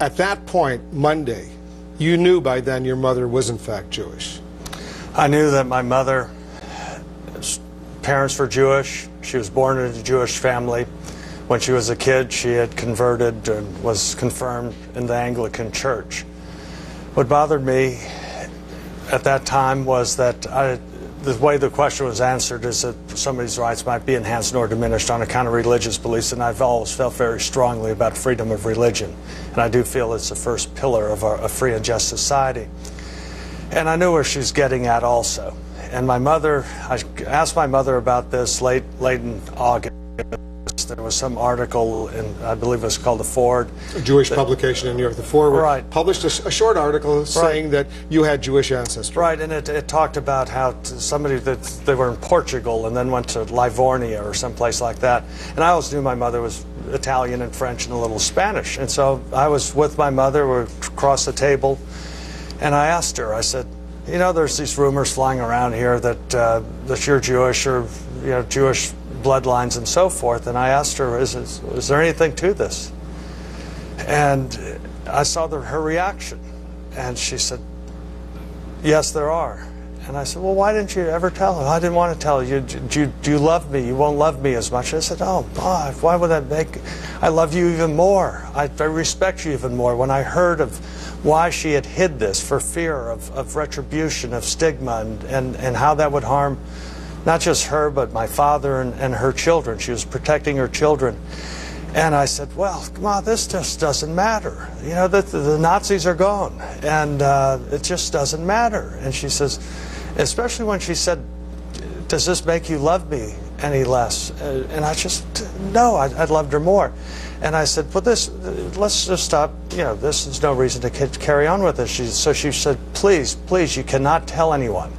at that point, Monday, you knew by then your mother was in fact Jewish. I knew that my mother's parents were Jewish. She was born in a Jewish family. When she was a kid, she had converted and was confirmed in the Anglican Church. What bothered me at that time was that the way the question was answered is that somebody's rights might be enhanced or diminished on account of religious beliefs, and I've always felt very strongly about freedom of religion. And I do feel it's the first pillar of a free and just society. And I knew where she's getting at also. And my mother, I asked my mother about this late in August. There was some article in, I believe it was called The Ford. A Jewish publication in New York. The Ford right. published a short article saying that you had Jewish ancestry. Right, and it talked about how somebody that they were in Portugal and then went to Livornia or someplace like that. And I always knew my mother was Italian and French and a little Spanish. And so I was with my mother, we were across the table, and I asked her, I said, you know, there's these rumors flying around here that you're Jewish or, you know, Jewish bloodlines and so forth. And I asked her, is there anything to this? And I saw her reaction. And she said, yes, there are. And I said, well, why didn't you ever tell her? I didn't want to tell you. Do you love me? You won't love me as much. I said, oh, God, why would that make... I love you even more. I respect you even more. When I heard of why she had hid this for fear of retribution, of stigma, and how that would harm not just her, but my father and her children. She was protecting her children. And I said, well, come on, this just doesn't matter. You know, the Nazis are gone, and it just doesn't matter. And she says, especially when she said, does this make you love me any less? And I just, no, I loved her more. And I said, well, let's just stop. You know, this is no reason to carry on with this. So she said, please, please, you cannot tell anyone.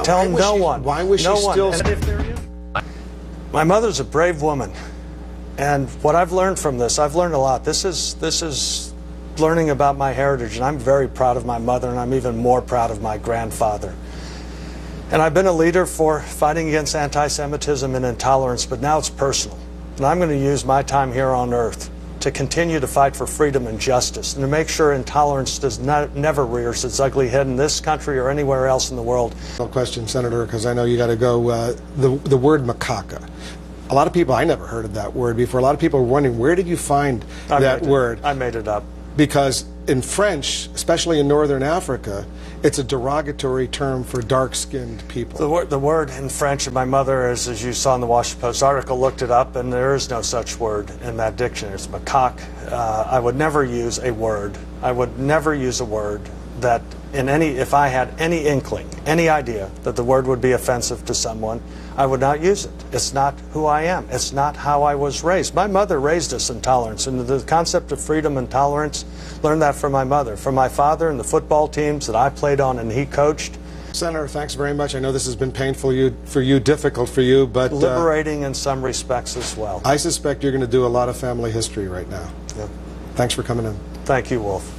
Tell no one. Why was she still... My mother's a brave woman. And what I've learned from this, I've learned a lot. This is learning about my heritage, and I'm very proud of my mother, and I'm even more proud of my grandfather. And I've been a leader for fighting against anti-Semitism and intolerance, but now it's personal. And I'm going to use my time here on earth to continue to fight for freedom and justice, and to make sure intolerance never rears its ugly head in this country or anywhere else in the world. Question, Senator, because I know you got to go. The word macaca. A lot of people, I never heard of that word before. A lot of people were wondering, where did you find that word? I made it up. Because in French, especially in Northern Africa, it's a derogatory term for dark-skinned people. The word in French, and my mother, as you saw in the Washington Post article, looked it up, and there is no such word in that dictionary. It's macaque. I would never use a word. I would never use a word that if I had any inkling, any idea that the word would be offensive to someone, I would not use it. It's not who I am. It's not how I was raised. My mother raised us in tolerance, and the concept of freedom and tolerance, learned that from my mother, from my father and the football teams that I played on and he coached. Senator, thanks very much. I know this has been painful for you, difficult for you, but... liberating in some respects as well. I suspect you're going to do a lot of family history right now. Yep. Thanks for coming in. Thank you, Wolf.